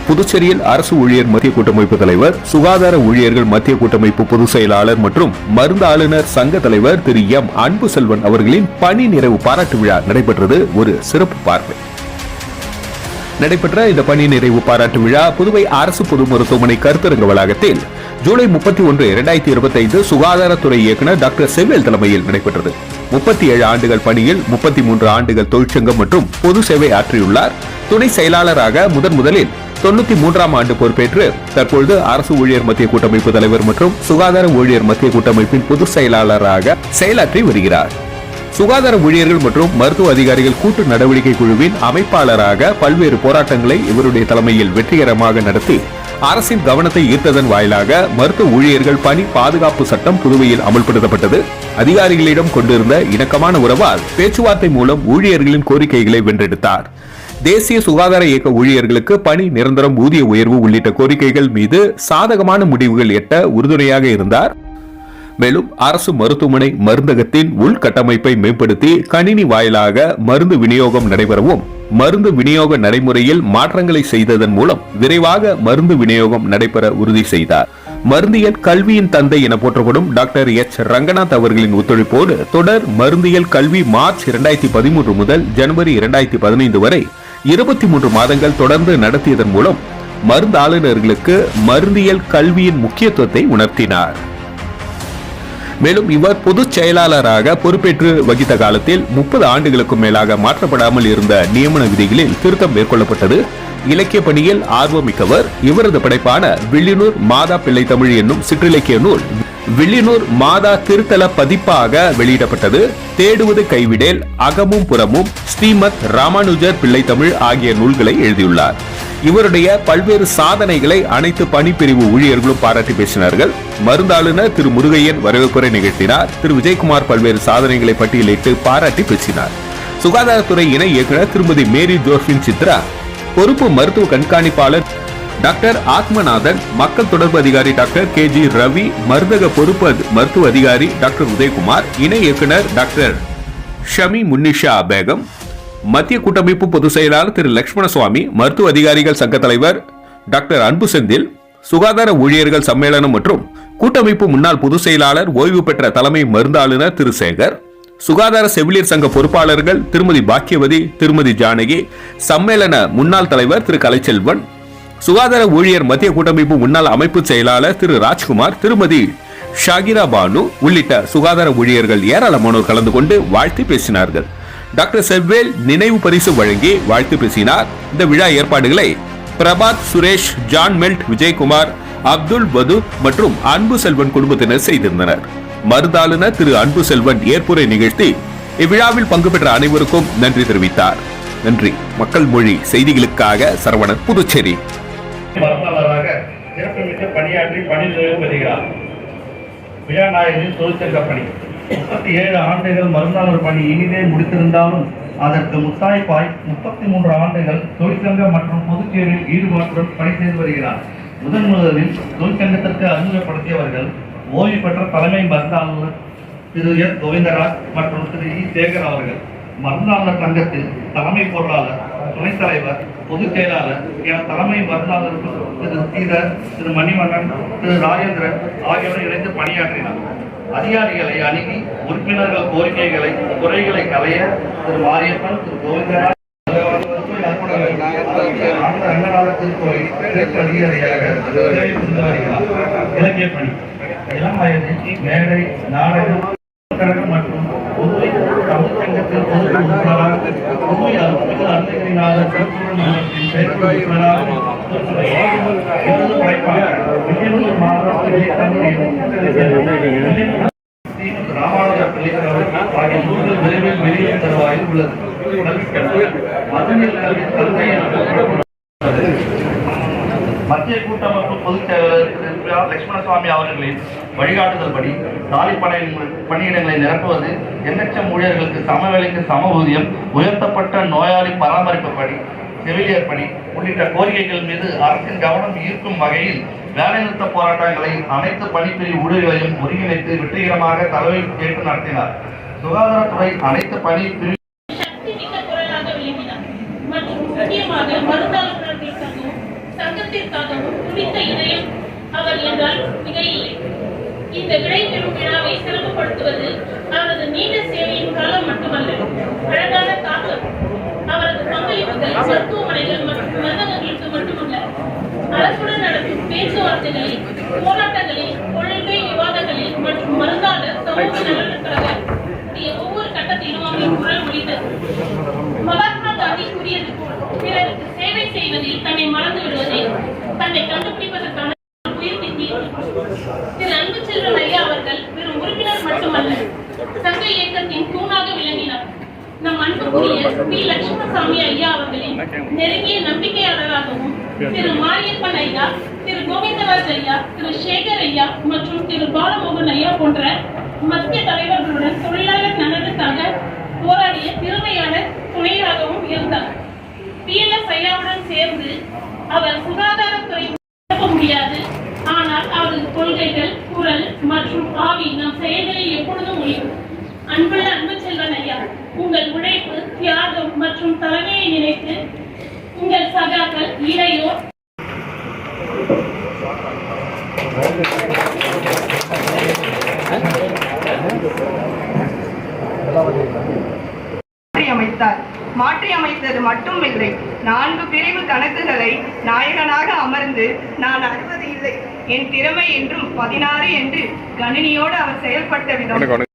புதுச்சேரியில் அரசு ஊழியர் மத்திய கூட்டமைப்பு தலைவர், சுகாதார ஊழியர்கள் மத்திய கூட்டமைப்பு பொதுச் செயலாளர் மற்றும் மருந்து ஆளுநர் சங்க தலைவர் திரு எம் அன்பு செல்வன் அவர்களின் பணி நிறைவு பாராட்டு விழா நடைபெற்றது. ஒரு சிறப்பு பார்வை நடைபெற்ற இந்த பணி நிறைவு பாராட்டு விழா புதுவை அரசு பொது மருத்துவமனை கருத்தரங்க வளாகத்தில் ஜூலை 31, 2025 சுகாதாரத்துறை இயக்குநர் டாக்டர் செவ்வேல் தலைமையில் நடைபெற்றது. 37 ஆண்டுகள் பணியில் 33 ஆண்டுகள் தொழிற்சங்கம் மற்றும் பொது சேவை ஆற்றியுள்ளார். துணை செயலாளராக முதலில் 93ஆம் ஆண்டு பொறுப்பேற்று தற்பொழுது அரசு ஊழியர் மத்திய கூட்டமைப்பு தலைவர் மற்றும் சுகாதார ஊழியர் மத்திய கூட்டமைப்பின் பொதுச் செயலாளராக செயலாற்றி வருகிறார். சுகாதார ஊழியர்கள் மற்றும் மருத்துவ அதிகாரிகள் கூட்டு நடவடிக்கை குழுவின் அமைப்பாளராக பல்வேறு போராட்டங்களை இவருடைய தலைமையில் வெற்றிகரமாக நடத்தி அரசின் கவனத்தை ஈர்த்ததன் வாயிலாக மருத்துவ ஊழியர்கள் பணி பாதுகாப்பு சட்டம் புதுவையில் அமல்படுத்தப்பட்டது. அதிகாரிகளிடம் கொண்டிருந்த இணக்கமான உறவால் பேச்சுவார்த்தை மூலம் ஊழியர்களின் கோரிக்கைகளை வென்றெடுத்தார். தேசிய சுகாதார இயக்க ஊழியர்களுக்கு பணி நிரந்தரம், ஊதிய உயர்வு உள்ளிட்ட கோரிக்கைகள் மீது சாதகமான முடிவுகள் எட்ட உறுதுணையாக இருந்தார். மேலும் அரசு மருத்துவமனை மருந்தகத்தின் உள்கட்டமைப்பை மேம்படுத்தி கணினி வாயிலாக மருந்து விநியோகம் நடைபெறவும், மருந்து விநியோக நடைமுறையில் மாற்றங்களை செய்ததன் மூலம் விரைவாக மருந்து விநியோகம் நடைபெற உறுதி செய்தார். மருந்தியல் கல்வியின் தந்தை என போற்றப்படும் டாக்டர் எச் ரங்கநாத் அவர்களின் ஒத்துழைப்போடு தொடர் மருந்தியல் கல்வி மார்ச் 2013 முதல் ஜனவரி 2015 வரை 23 மாதங்கள் தொடர்ந்து நடத்தியதன் மூலம் மருந்து ஆளுநர்களுக்கு மருந்தியல் கல்வியின் முக்கியத்துவத்தை உணர்த்தினார். மேலும் இவர் பொதுச் செயலாளராக பொறுப்பேற்று வகித்த காலத்தில் 30 ஆண்டுகளுக்கும் மேலாக மாற்றப்படாமல் இருந்த நியமன விதிகளில் திருத்தம் மேற்கொள்ளப்பட்டது. இலக்கிய பணியில் ஆர்வமிக்கவர். இவரது படைப்பான வில்லியனூர் மாதா பிள்ளை தமிழ் என்னும் சிற்றிலக்கிய நூல் வில்லியனூர் மாதா திருத்தல பதிப்பாக வெளியிடப்பட்டது. தேடுவது கைவிடேல், அகமும் புறமும், ஸ்ரீமத் ராமானுஜர் பிள்ளை தமிழ் ஆகிய நூல்களை எழுதியுள்ளார். இவருடைய பல்வேறு சாதனைகளை அனைத்து பணிப்பிரிவு ஊழியர்களும் பாராட்டி பேசினார்கள். மருந்தாளுநர் திரு முருகையன் வரவேற்புரை நிகழ்த்தினார். திரு விஜயகுமார் பல்வேறு சாதனைகளை பட்டியலிட்டு பாராட்டி பேசினார். சுகாதாரத்துறை இணை இயக்குநர் திருமதி மேரி ஜோர்பின் சித்ரா, பொறுப்பு மருத்துவ கண்காணிப்பாளர் டாக்டர் ஆத்மநாதன், மக்கள் தொடர்பு அதிகாரி டாக்டர் கே ஜி ரவி, மருந்தக பொறுப்பு மருத்துவ அதிகாரி டாக்டர் உதயகுமார், இணை இயக்குநர் டாக்டர் ஷமி முன்னிஷா பேகம், மத்திய கூட்டமைப்பு பொதுச் செயலாளர் திரு லட்சுமண சுவாமி, மருத்துவ அதிகாரிகள் சங்க தலைவர் டாக்டர் அன்பு செந்தில், சுகாதார ஊழியர்கள் சம்மேளனம் மற்றும் கூட்டமைப்பு முன்னாள் பொதுச் செயலாளர் ஓய்வு பெற்ற தலைமை மருந்தாளுநர் திரு சேகர், சுகாதார செவிலியர் சங்க பொறுப்பாளர்கள் திருமதி பாக்கியவதி, திருமதி ஜானகி, சம்மேளன முன்னாள் தலைவர் திரு கலைச்செல்வன், சுகாதார ஊழியர் மத்திய கூட்டமைப்பு முன்னாள் அமைப்பு செயலாளர் திரு ராஜ்குமார், திருமதி ஷாகிரா பானு உள்ளிட்ட சுகாதார ஊழியர்கள் ஏராளமானோர் கலந்து கொண்டு வாழ்த்து பேசினார்கள். டாக்டர் செவ்வேல் நினைவு பரிசு வழங்கி வாழ்த்து பேசினார். இந்த விழா ஏற்பாடுகளை பிரபாத் சுரேஷ், ஜான் மெல்ட், விஜயகுமார், அப்துல் பது மற்றும் அன்பு செல்வன் குடும்பத்தினர் செய்திருந்தனர். மருந்தாளுநர் திரு அன்பு செல்வன் ஏற்புரை நிகழ்த்தி இவ்விழாவில் பங்கு பெற்ற அனைவருக்கும் நன்றி தெரிவித்தார். நன்றி. மக்கள் மொழி செய்திகளுக்காக சரவணன், புதுச்சேரி. பணியாற்றி பணி நிறைவு பெறுகிறார். விழாநாயகரின் தொழிற்சங்க பணி 37 ஆண்டுகள் மருந்தாளர் பணி இனிதே முடித்திருந்தாலும் அதற்கு முத்தாய்ப்பாய் 33 ஆண்டுகள் தொழிற்சங்க மற்றும் பொதுச்சேரியில் ஈடுபாட்டுடன் பணி செய்து வருகிறார். முதலில் தொழிற்சங்கத்திற்கு அறிமுகப்படுத்தியவர்கள் ஓய்வு பெற்ற தலைமை மருந்தாளர் திரு எஸ் கோவிந்தராஜ் மற்றும் திரு இ சேகர் அவர்கள். மருந்தாளர் சங்கத்தில் தலைமை பொருளாளர், துணைத் தலைவர், பொதுச் செயலாளர் என தலைமை மருந்தாளர் திரு ஸ்ரீதர், திரு மணிவண்ணன், திரு ராஜேந்திரன் ஆகியோரை இணைந்து பணியாற்றினார். அதிகாரிகளை அணுகி உறுப்பினர்கள் கோரிக்கைகளை, குறைகளை களைய திரு மாரியப்பன், திரு கோவிந்தராஜ் ரங்கநாதர் திருக்கோயில் அதிகாரியாக இலக்கிய பணி, இளம் வயது மேடை, நாடகம் மற்றும் புதுவை தமிழ்ச்சங்கத்தில் பொது உறுப்பினராக, புதுவை அருணகிரிநாதர் திருக்குறள் மன்றத்தின் செயற்குழு உறுப்பினராக, வில்லியனூர் மாதா பிள்ளை தமிழ், ராமானுஜர் பிள்ளை ஆகிய நூல்கள் விரைவில் வெளியிடும் தருவாயில் உள்ளது. மத்திய கூட்டமைப்பு பொதுச் செயலாளர் திரு லட்சுமண சுவாமி அவர்களின் வழிகாட்டுதல்படி காலி பணியிடங்களை நிரப்புவது, எண்ணற்ற ஊழியர்களுக்கு சம வேலைக்கு சம ஊதியம், உயர்த்தப்பட்ட நோயாளி பராமரிப்பு பணி, செவிலியர் பணி உள்ளிட்ட கோரிக்கைகள் மீது அரசின் கவனம் ஈர்க்கும் வகையில் வேலைநிறுத்த போராட்டங்களை அனைத்து பணிப்பிரிவு ஊழியர்களையும் ஒருங்கிணைத்து வெற்றிகரமாக தலைமை ஏற்று நடத்தினார். சுகாதாரத்துறை அனைத்து பணிப்பிரிவு சங்கத்திற்காகவும் துடித்த இதயம் அவர் என்றால் மிகையில்லை. இந்த விடைபெறும் விழாவை சிறப்புப்படுத்துவது அவரது நீண்ட சேவையின் காலம் மட்டுமல்ல, அழகான தாக்கம். அவரது பங்களிப்புகள் மருத்துவமனைகள் மற்றும் மருந்தகங்களுக்கு மட்டுமல்ல, அரசுடன் நடக்கும் பேச்சுவார்த்தைகளில், போராட்டங்களில், கொள்கை விவாதங்களில் மற்றும் மருந்தாளர் சமூக நலனுக்காக ஒவ்வொரு கட்டத்திலும் அவரின் குரல் முடிந்தது. மகாத்மா காந்தி கூறியது போல் பிறருக்கு சேவை செய்வதில் தன்னை மறந்து விடுவதை தன்னை கண்டுபிடிப்பதற்கான உயிர்த்தி தீர்வு. திரு அன்புச்செல்வன் ஐயா அவர்கள் வெறும் உறுப்பினர் மட்டுமல்ல, சங்க இயக்கத்தின் தூணாக விளங்கினார். நம் அன்புக்குரிய பி. லட்சுமணசாமி ஐயா அவர்களின் நெருங்கிய நம்பிக்கையாளராகவும், திரு மாரியப்பன் ஐயா, திரு கோவிந்தராஜ் ஐயா, திரு சேகர் ஐயா மற்றும் திரு பாலமோகன் ஐயா போன்ற மத்திய தலைவர்களுடன் தொழிலாளர் நலனுக்காக போராடிய திறமையான துணையாகவும் இருந்தார். PLS ஐயாவுடன் சேர்ந்து அவர் சுகாதாரத்துறை முடியாது, ஆனால் அவரது கொள்கைகள், குரல் மற்றும் ஆவி நம் செயல்களில் எப்பொழுதும் ஒளியும். அன்புள்ள அன்புச்செல்வன் ஐயா, உங்கள் உழைப்பு, தியாகம் மற்றும் தலைமையை நினைத்து உங்கள் சகாக்கள் இளையோர் மாற்றி அமைத்தது மட்டுமில்லை, 4 பிரிவு கணக்குகளை நாயகனாக அமர்ந்து நான் அறிவது இல்லை, என் திறமை என்றும் 16 என்று கணினியோடு அவர் செயல்பட்ட விதம்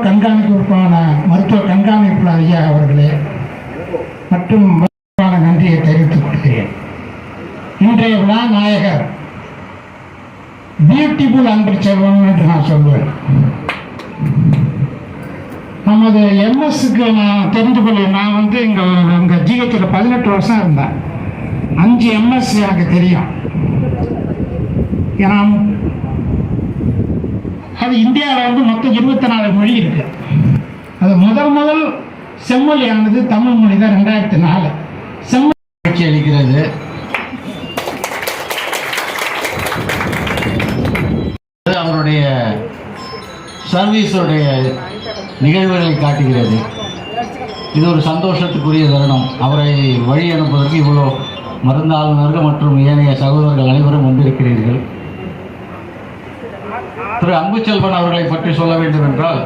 கண்காணிப்புக்கான மருத்துவ கண்காணிப்பு ஐயா அவர்களே மற்றும் நன்றியை தெரிவித்துக் கொள்கிறேன். இன்றைய விழா நாயகர் பியூட்டிஃபுல் அன்புச்செல்வன் என்று நான் சொல்வேன். நமது MS-க்கு நான் தெரிந்து கொள்ள, நான் வந்து இங்கே GH-ல 18 வருஷம் இருந்தேன். 5 MS எனக்கு தெரியும். ஏன்னா அது இந்தியாவில் வந்து மொத்தம் 24 மொழி இருக்கு. அது முதல் செம்மொழியானது தமிழ் மொழி தான். 2004 செம்மொழி அளிக்கிறது. அவருடைய சர்வீஸுடைய நிகழ்வுகளை காட்டுகிறது. இது ஒரு சந்தோஷத்துக்குரிய தருணம். அவரை வழி அனுப்புவதற்கு இவ்வளோ மருந்தாளுநர்கள் மற்றும் ஏனைய சகோதரர்கள் அனைவரும் வந்திருக்கிறீர்கள். திரு அன்புச்செல்வன் அவர்களை பற்றி சொல்ல வேண்டும் என்றால்,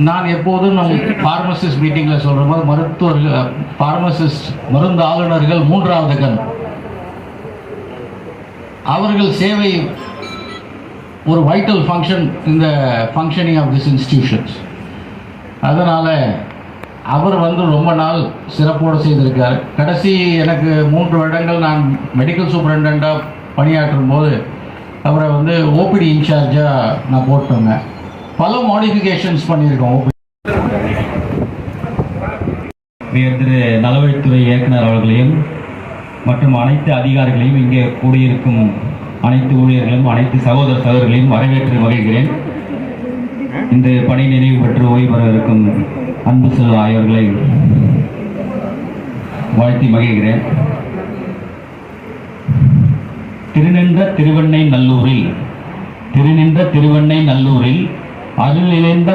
நான் எப்போதும் நம் பார்மசிஸ்ட் மீட்டிங்கில் சொல்கிற போது மருத்துவர்கள், பார்மசிஸ்ட், மருந்து ஆளுநர்கள் 3வது கண். அவர்கள் சேவை ஒரு வைட்டல் ஃபங்க்ஷன் இந்த ஃபங்க்ஷனிங் ஆஃப் திஸ் இன்ஸ்டிடியூஷன்ஸ். அதனால் அவர் வந்து ரொம்ப நாள் சிறப்போடு செய்திருக்கார். கடைசி எனக்கு 3 வருடங்கள் நான் மெடிக்கல் சூப்பரண்டாக பணியாற்றும் போது அவரை வந்து OPD இன்சார்ஜாக நான் போட்டோங்க. பல மாடிஃபிகேஷன்ஸ் பண்ணியிருக்கோம். திரு நலவழித்துறை இயக்குனர் அவர்களையும் மற்றும் அனைத்து அதிகாரிகளையும், இங்கே கூடியிருக்கும் அனைத்து ஊழியர்களும், அனைத்து சகோதரர்களையும் வரவேற்று மகிழ்கிறேன். இந்த பணி நினைவு பெற்று ஓய்வு பெற இருக்கும் அன்பு செல்வா அவர்களை வாழ்த்தி மகிழ்கிறேன். திருநின்ற திருவெண்ணை நல்லூரில் அருளிழந்த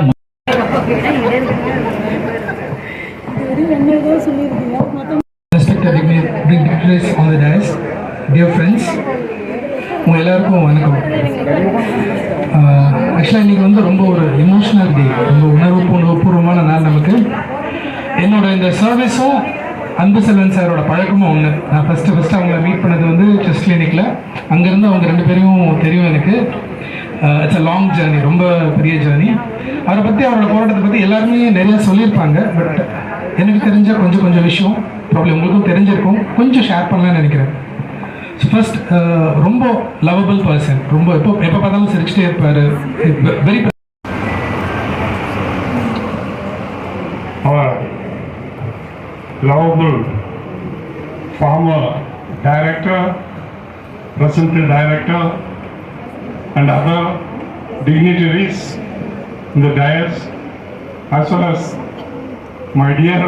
டியர் ஃப்ரெண்ட்ஸ், உங்கள் எல்லாருக்கும் வணக்கம். ஆக்சுவலாக இன்றைக்கி வந்து ரொம்ப ஒரு எமோஷ்னல் டே, ரொம்ப உணர்வுபூர்வமான நாள் நமக்கு. என்னோட இந்த சர்வீஸும் அன்புச்செல்வன் சாரோட பழக்கமும் ஒன்று. நான் ஃபஸ்ட்டு அவங்கள மீட் பண்ணது வந்து செஸ்ட் கிளினிக்கில். அங்கேருந்து அவங்க 2 பேரையும் தெரியும் எனக்கு. இட்ஸ் அ லாங் ஜேர்னி, ரொம்ப பெரிய ஜேர்னி. அவரை பற்றி, அவரோட போராட்டத்தை பற்றி எல்லாருமே நிறையா சொல்லியிருப்பாங்க. பட் எனக்கு தெரிஞ்ச கொஞ்சம் விஷயம் ப்ராப்ளம் உங்களுக்கும் தெரிஞ்சிருக்கும், கொஞ்சம் ஷேர் பண்ணலான்னு நினைக்கிறேன். ஃபர்ஸ்ட், ரொம்ப லவபிள் பர்சன். ரொம்ப எப்போ பார்த்தாலும் சிரிச்சுட்டே இருப்பார். Very lovable former director, present director, and other dignitaries in the dais, as well as my dear